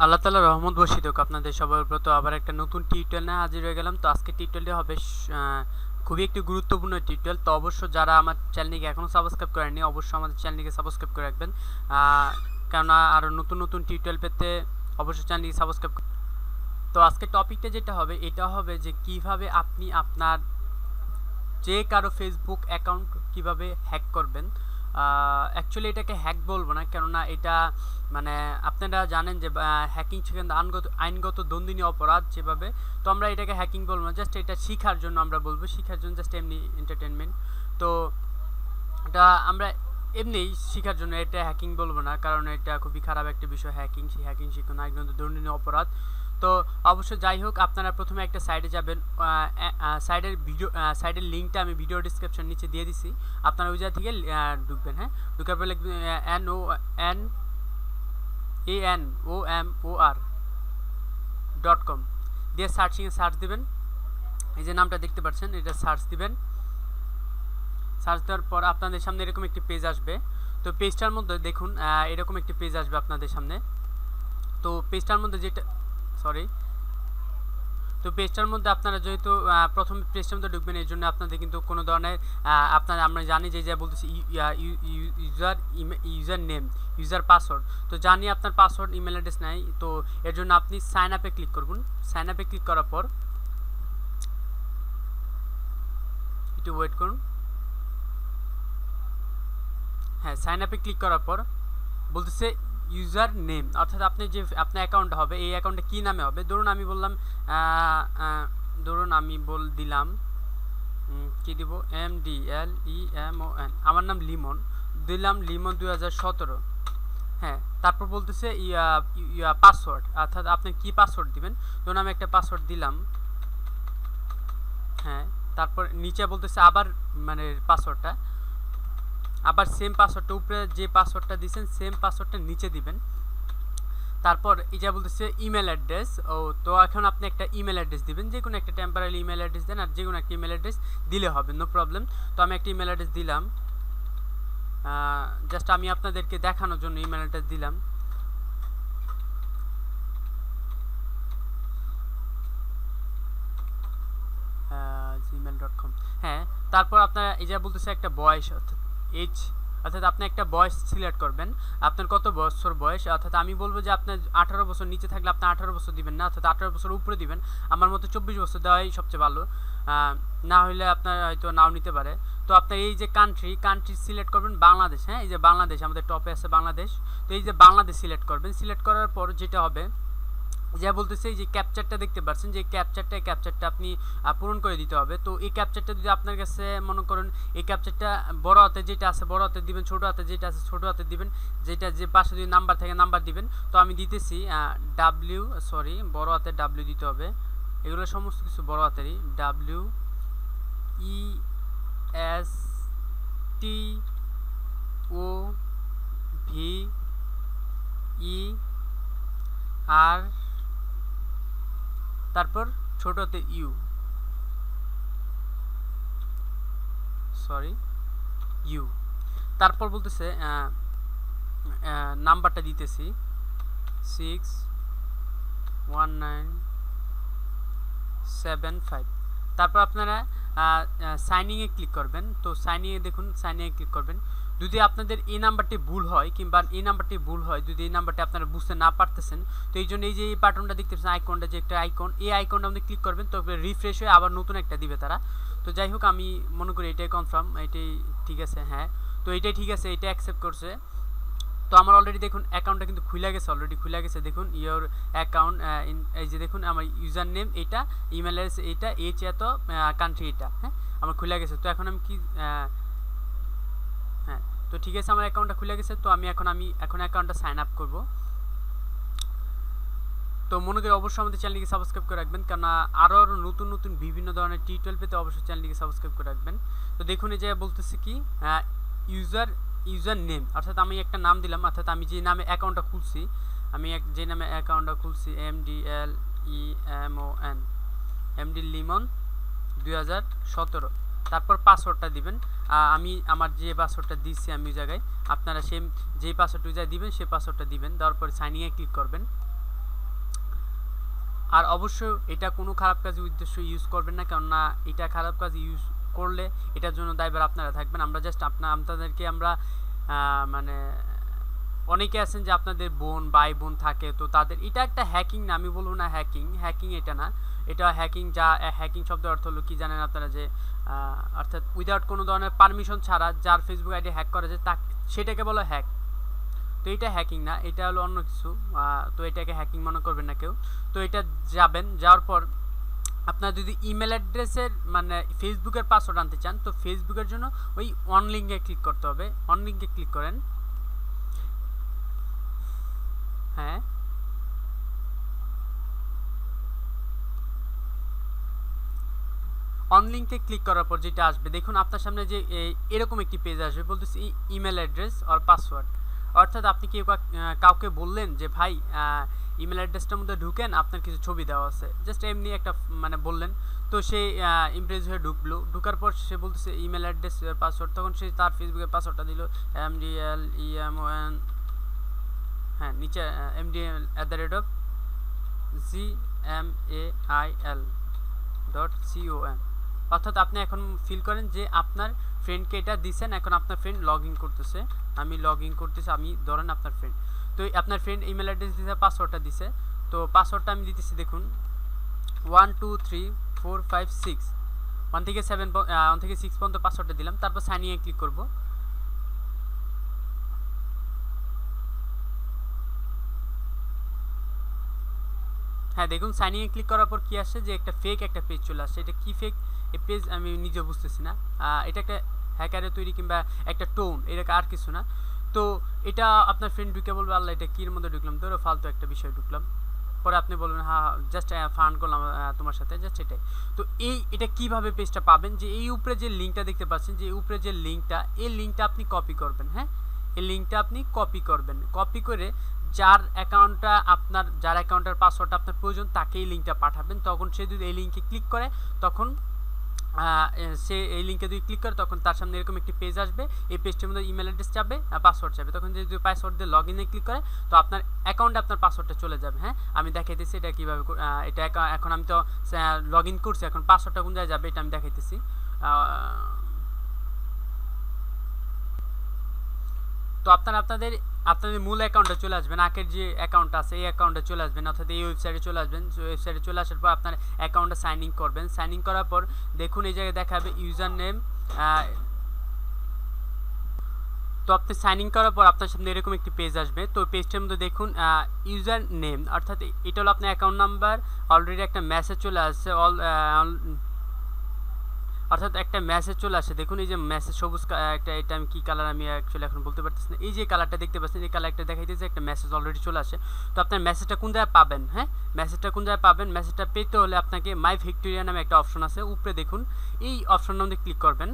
আল্লাহ তাআলার রহমত বর্ষিত হোক আপনাদের সবার উপর। তো আবার একটা নতুন টিউটোরিয়াল নিয়ে হাজির হয়ে গেলাম। তো আজকে টিউটোরিয়ালটি হবে খুবই একটি গুরুত্বপূর্ণ টিউটোরিয়াল। তো অবশ্য যারা আমার চ্যানেলটিকে এখনও সাবস্ক্রাইব করেননি অবশ্যই আমাদের চ্যানেলটিকে সাবস্ক্রাইব করে রাখবেন, কেননা আরও নতুন নতুন টিউটোরিয়াল পেতে অবশ্যই চ্যানেলটিকে সাবস্ক্রাইব। তো আজকে টপিকটা যেটা হবে এটা হবে যে কিভাবে আপনি আপনার যে কারো ফেসবুক অ্যাকাউন্ট কিভাবে হ্যাক করবেন। অ্যাকচুয়ালি এটাকে হ্যাক বলবো না, কেননা এটা মানে আপনারা জানেন যে হ্যাকিং সেখানে আইনগত দণ্ডনীয় অপরাধ যেভাবে। তো আমরা এটাকে হ্যাকিং বলবো না, জাস্ট এটা শেখার জন্য আমরা বলবো, শেখার জন্য জাস্ট এমনি এন্টারটেনমেন্ট। তো এটা আমরা এমনি শেখার জন্য, এটা হ্যাকিং বলবো না, কারণ এটা খুবই খারাপ একটা বিষয়। হ্যাকিং শিখুন আইনগত দণ্ডনীয় অপরাধ। তো অবশ্য যাই হোক, আপনারা প্রথমে একটা সাইটে যাবেন, সাইডের লিঙ্কটা আমি ভিডিও ডিসক্রিপশন নিচে দিয়ে দিছি, আপনারা ওই জায়গা থেকে ঢুকবেন। হ্যাঁ, ঢুকার পরে লিখবেন NONAMOR.com দিয়ে সার্চ দিবেন। এই যে নামটা দেখতে পাচ্ছেন, এটা সার্চ দিবেন। সার্চ দেওয়ার পর আপনাদের সামনে এরকম একটি পেজ আসবে। তো পেজটার মধ্যে দেখুন এরকম একটি পেজ আসবে আপনাদের সামনে। তো পেজটার মধ্যে পেজটার মধ্যে আপনারা যেহেতু প্রথম পেজটার মধ্যে ঢুকবেন, এই জন্য আপনাদের কিন্তু কোনো ধরনের আমরা জানি যে বলতেছি ইউজার নেম, ইউজার পাসওয়ার্ড। তো জানি আপনার পাসওয়ার্ড ইমেল অ্যাড্রেস নাই, তো এর জন্য আপনি সাইন আপে ক্লিক করবেন। সাইন আপে ক্লিক করার পর একটু ওয়েট করুন। হ্যাঁ, সাইন আপে ক্লিক করার পর বলতেছে ইউজার নেম, অর্থাৎ আপনি যে আপনার অ্যাকাউন্টটা হবে, এই অ্যাকাউন্টটা কী নামে হবে। ধরুন আমি দিলাম কি দিব, MDLEMON, আমার নাম লিমন, দিলাম লিমন 2017। হ্যাঁ, তারপর বলতেছে পাসওয়ার্ড, অর্থাৎ আপনি কি পাসওয়ার্ড দিবেন। ধরুন আমি একটা পাসওয়ার্ড দিলাম। হ্যাঁ, তারপর নিচে বলতেছে আবার মানে পাসওয়ার্ডটা, আবার সেম পাসওয়ার্ডটা, উপরে যে পাসওয়ার্ডটা দিয়েছেন সেম পাসওয়ার্ডটা নিচে দিবেন। তারপর এটা বলতেছে ইমেল অ্যাড্রেস। তো এখন আপনি একটা ইমেল অ্যাড্রেস দিবেন, যে কোনো একটা টেম্পোরারি ইমেল অ্যাড্রেস দেন, আর যে কোনো একটা ইমেল অ্যাড্রেস দিলে হবে, নো প্রবলেম। তো আমি একটা ইমেল অ্যাড্রেস দিলাম, জাস্ট আমি আপনাদেরকে দেখানোর জন্য ইমেল অ্যাড্রেস দিলাম। gmail.com। হ্যাঁ, তারপর আপনারা এই যে বলতেছে একটা বয়স, অর্থাৎ আপনি একটা বয়স সিলেক্ট করবেন, আপনার কত বছর বয়স। অর্থাৎ আমি বলবো যে আপনার 18 বছর নিচে থাকলে আপনি 18 বছর দিবেন না, অর্থাৎ 18 বছর উপরে দিবেন। আমার মতো 24 বছর দেওয়াই সবচেয়ে ভালো, না হলে আপনার হয়তো নাও নিতে পারে। তো আপনার এই যে কান্ট্রি সিলেক্ট করবেন বাংলাদেশ। হ্যাঁ, এই যে বাংলাদেশ আমাদের টপে আছে বাংলাদেশ। তো এই যে বাংলাদেশ সিলেক্ট করবেন। সিলেক্ট করার পর যেটা হবে যা বলতেছে, এই যে ক্যাপচারটা দেখতে পাচ্ছেন, যে ক্যাপচারটা আপনি পূরণ করে দিতে হবে। তো এই ক্যাপচারটা যদি আপনার কাছে মনে করেন, এই ক্যাপচারটা বড় হাতে যেটা আছে বড় হাতে দিবেন, ছোট হাতে যেটা আছে ছোট হাতে দিবেন, যেটা যে পাশে যদি নাম্বার থাকে নাম্বার দিবেন। তো আমি দিতেছি বড় হাতে ডাব্লিউ দিতে হবে, এগুলো সমস্ত কিছু বড় হাতেরই, WESTOVER, তারপর ছোট হাতে ইউ তারপর বলতেছে নাম্বারটা দিতেছি 61975। তারপর আপনারা সাইনিংয়ে ক্লিক করবেন। তো সাইনিংয়ে দেখুন, সাইনিংয়ে ক্লিক করবেন। যদি আপনাদের এই নাম্বারটি ভুল হয়, যদি এই নাম্বারটি আপনারা বুঝতে না পারতেছেন, তো এই জন্য এই যে এই বাটনটা দেখতে পাচ্ছেন, আইকনটা, যে একটা আইকন, এই আইকনটা আপনি ক্লিক করবেন। তবে রিফ্রেশ হয়ে আবার নতুন একটা দিবে তারা। তো যাই হোক, আমি মনে করি এটাই কনফার্ম, এটাই ঠিক আছে। হ্যাঁ, তো এটাই ঠিক আছে, এটা অ্যাকসেপ্ট করছে। তো আমার অলরেডি দেখুন অ্যাকাউন্টটা কিন্তু খুলে গেছে, দেখুন ইয়োর অ্যাকাউন্ট, এই যে দেখুন আমার ইউজার নেম এটা, ইমেল অ্যাড্রেস এটা, এত কান্ট্রি এটা। হ্যাঁ, আমার খুলে গেছে। তো এখন আমি কি হ্যাঁ, তো ঠিক আছে, আমার অ্যাকাউন্টটা খুলে গেছে। তো আমি এখন অ্যাকাউন্টটা সাইন আপ করব। তো মনে করি অবশ্যই আমাদের চ্যানেলটিকে সাবস্ক্রাইব করে রাখবেন, কারণ আরও নতুন নতুন বিভিন্ন ধরনের টিউটোরিয়াল পেতে অবশ্যই চ্যানেলটিকে সাবস্ক্রাইব করে রাখবেন। তো দেখুন এই যে বলতেছে কি ইউজার নেম, অর্থাৎ আমি একটা নাম দিলাম, অর্থাৎ আমি যে নামে অ্যাকাউন্টটা খুলছি, MD লিমন 2017। তারপর পাসওয়ার্ডটা দিবেন। আমি আমার যে পাসওয়ার্ডটা দিচ্ছি আমি ওই জায়গায়, আপনারা সেম যেই পাসওয়ার্ড ওই জায়গায় দিবেন সেই পাসওয়ার্ডটা দিবেন। দেওয়ার পরে সাইনিংয়ে ক্লিক করবেন। আর অবশ্যই এটা কোনো খারাপ কাজে উদ্দেশ্য ইউজ করবেন না, কেননা এটা খারাপ কাজে ইউজ করলে এটার জন্য দায়ভার আপনারা থাকবেন। আমরা জাস্ট আপনাদেরকে আমরা মানে অনেকে আছেন যে আপনাদের ভাই বোন থাকে, তো তাদের এটা একটা হ্যাকিং না, আমি বলবো না হ্যাকিং এটা না, এটা হ্যাকিং। যা হ্যাকিং শব্দের অর্থ হলো কি জানেন আপনারা, যে অর্থাৎ উইদাউট কোনো ধরনের পারমিশন ছাড়া যার ফেসবুক আইডি হ্যাক করা যায় সেটাকে বলে হ্যাক। তো এটা হ্যাকিং না, এটা হলো অন্য কিছু। তো এটাকে হ্যাকিং মনে করবেন না কেউ। তো এটা যাওয়ার পর আপনার যদি ইমেল অ্যাড্রেসের মানে ফেসবুকের পাসওয়ার্ড আনতে চান, তো ফেসবুকের জন্য ওই অন লিঙ্কে ক্লিক করতে হবে। অন লিঙ্কে ক্লিক করেন। হ্যাঁ, অন লিঙ্কে ক্লিক করার পর যেটা আসবে দেখুন আপনার সামনে যে এরকম একটি পেজ আসবে, বলতেছি ইমেল অ্যাড্রেস আর পাসওয়ার্ড। অর্থাৎ আপনি কাউকে বললেন যে ভাই ইমেল অ্যাড্রেসটার মধ্যে ঢুকেন, আপনার কিছু ছবি দেওয়া আছে, জাস্ট এমনি একটা মানে বললেন। তো সে ইমপ্রেস হয়ে ঢুকার পর সে বলতেছে ইমেল অ্যাড্রেস পাসওয়ার্ড, তখন সে তার ফেসবুকের পাসওয়ার্ডটা দিল MDLEMON, হ্যাঁ নিচে MDL@gmail.com। অর্থাৎ আপনি এখন ফিল করেন যে আপনার ফ্রেন্ডকে এটা দিছেন, এখন আপনার ফ্রেন্ড লগ ইন করতেছে। আমি ধরেন আপনার ফ্রেন্ড, তো আপনার ফ্রেন্ড ইমেল অ্যাড্রেস দিছে, পাসওয়ার্ডটা দিছে। তো পাসওয়ার্ডটা আমি দিতেছি, দেখুন 1 2 3 4 5 6, 1 থেকে 6 পর্যন্ত পাসওয়ার্ডটা দিলাম। তারপর সাইন ইনে ক্লিক করব। হ্যাঁ দেখুন, সাইন ইনে ক্লিক করার পর কি আসছে, যে একটা পেজ চলে আসছে। এটা কি ফেক পেজ আমি নিজে বুঝতেছি না। এটা একটা হ্যাকারের তৈরি কিংবা একটা টোন, এটা আর কিছু না। তো এটা আপনার ফ্রেন্ড ঢুকে বলবে আল্লাহ এটা কির মধ্যে ঢুকলাম, ধরো ফালতু একটা বিষয় ঢুকলাম। পরে আপনি বলবেন হ্যাঁ জাস্ট ফান করলাম তোমার সাথে, জাস্ট এটাই। তো এটা কিভাবে পেজটা পাবেন, যে এই উপরে যে লিঙ্কটা দেখতে পাচ্ছেন, যে উপরে যে লিঙ্কটা, এই লিঙ্কটা আপনি কপি করবেন। হ্যাঁ, এই লিঙ্কটা আপনি কপি করবেন। কপি করে যার অ্যাকাউন্টের পাসওয়ার্ডটা আপনার প্রয়োজন তাকে এই লিঙ্কটা পাঠাবেন। তখন সে যদি এই লিঙ্কে ক্লিক করে, তখন সে এই লিঙ্কে যদি ক্লিক করে, তখন তার সামনে এরকম একটি পেজ আসবে। এই পেজটির মধ্যে ইমেল অ্যাড্রেস যাবে, পাসওয়ার্ড যাবে। তখন যদি পাসওয়ার্ড দিয়ে লগ ইনে ক্লিক করে, তো আপনার অ্যাকাউন্টে আপনার পাসওয়ার্ডটা চলে যাবে। হ্যাঁ, আমি দেখাইতেছি এটা কীভাবে। এটা এখন আমি তো লগ ইন করছি, এখন পাসওয়ার্ডটা কোন জায়গায় যাবে এটা আমি দেখাইতেছি। তো আপনাদের মূল অ্যাকাউন্টে চলে আসবেন, আগের যে অ্যাকাউন্ট আছে এই অ্যাকাউন্টে চলে আসবেন, অর্থাৎ এই ওয়েবসাইটে চলে আসবেন। ওয়েবসাইটে চলে আসার পর আপনার অ্যাকাউন্টে সাইন ইন করবেন। সাইন ইন করার পর দেখুন এই জায়গায় দেখাবে ইউজার নেম। তো আপনি সাইন ইন করার পর আপনার সামনে এরকম একটি পেজ আসবে। তো পেজটার মধ্যে দেখুন ইউজার নেম, অর্থাৎ এটা হলো আপনার অ্যাকাউন্ট নাম্বার। অলরেডি একটা মেসেজ চলে আসছে, অর্থাৎ একটা মেসেজ চলে আসে। দেখুন এই যে মেসেজ সবুজ এটা আমি কি কালার আমি অ্যাকচুয়ালি এখন বলতে পারতেছি না। এই যে কালারটা দেখতে পাচ্ছেন, এই কালারটা দেখাইতেছে একটা মেসেজ অলরেডি চলে আসে। তো আপনার মেসেজটা কোন জায়গায় পাবেন? হ্যাঁ, মেসেজটা পেতে হলে আপনাকে মাই ভিক্টোরিয়া নামে একটা অপশন আছে, উপরে দেখুন এই অপশনের মধ্যে ক্লিক করবেন।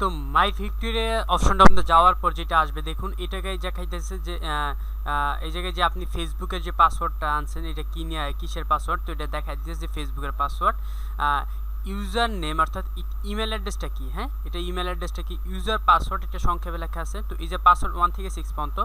তো মাই ভিক্টোরিয়া অপশনটা মধ্যে যাওয়ার পর যেটা আসবে দেখুন, এটাকে দেখাইতেছে যে এই জায়গায় যে আপনি ফেসবুকের যে পাসওয়ার্ডটা আনছেন, এটা কিসের পাসওয়ার্ড। তো এটা দেখাই দিতেছে যে ফেসবুকের পাসওয়ার্ড। ইউজার নেম অর্থাৎ ইমেল অ্যাড্রেসটা কি, হ্যাঁ এটা ইমেল অ্যাড্রেসটা কি, ইউজার পাসওয়ার্ড এটা সংক্ষেপে লেখা আছে। তো এই যে পাসওয়ার্ড 1 থেকে 6 পর্যন্ত।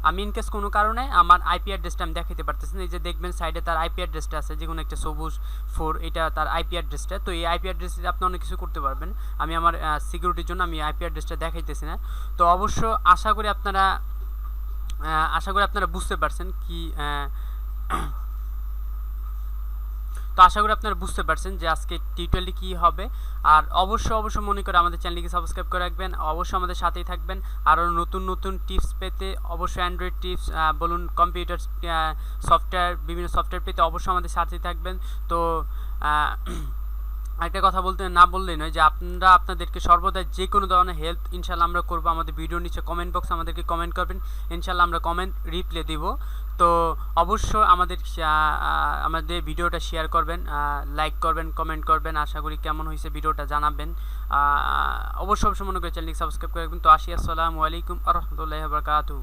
আমি ইনকেস কোনো কারণে আমার আইপি অ্যাড্রেসটা আমি দেখাতে পারতেছি না, এই যে দেখবেন সাইডে তার আইপি অ্যাড্রেসটা আছে, যে কোনো একটা সবুজ 4, এটা তার আইপি অ্যাড্রেসটা। তো এই আইপি অ্যাড্রেসে আপনি অনেক কিছু করতে পারবেন। আমি আমার সিকিউরিটির জন্য আমি আইপি অ্যাড্রেসটা দেখাইতেছি না। তো অবশ্য আশা করি আপনারা বুঝতে পারছেন কি। তো আশা করি আপনারা বুঝতে পারছেন যে আজকে টিউটোরিয়ালটি কী হবে। আর অবশ্যই মনে করে আমাদের চ্যানেলটিকে সাবস্ক্রাইব করে রাখবেন, অবশ্যই আমাদের সাথেই থাকবেন। আরও নতুন টিপস পেতে অবশ্যই অ্যান্ড্রয়েড টিপস বলুন, কম্পিউটার সফটওয়্যার, বিভিন্ন সফটওয়্যার পেতে অবশ্যই আমাদের সাথেই থাকবেন। তো একটা কথা না বললেই নয়, যে আপনাদেরকে সর্বদা যে কোনো ধরনের হেল্প ইনশাল্লাহ আমরা করবো। আমাদের ভিডিওর নিচে কমেন্ট বক্স আমাদেরকে কমেন্ট করবেন, ইনশাল্লাহ আমরা কমেন্ট রিপ্লাই দিব। তো অবশ্যই আমাদের ভিডিওটা শেয়ার করবেন, লাইক করবেন, কমেন্ট করবেন। আশা করি কেমন হয়েছে ভিডিওটা জানাবেন। অবশ্যই মনে করে চ্যানেলটি সাবস্ক্রাইব করে রাখবেন। তো আসসালামু আলাইকুম ওয়া রাহমাতুল্লাহি ওয়া বারাকাতুহু।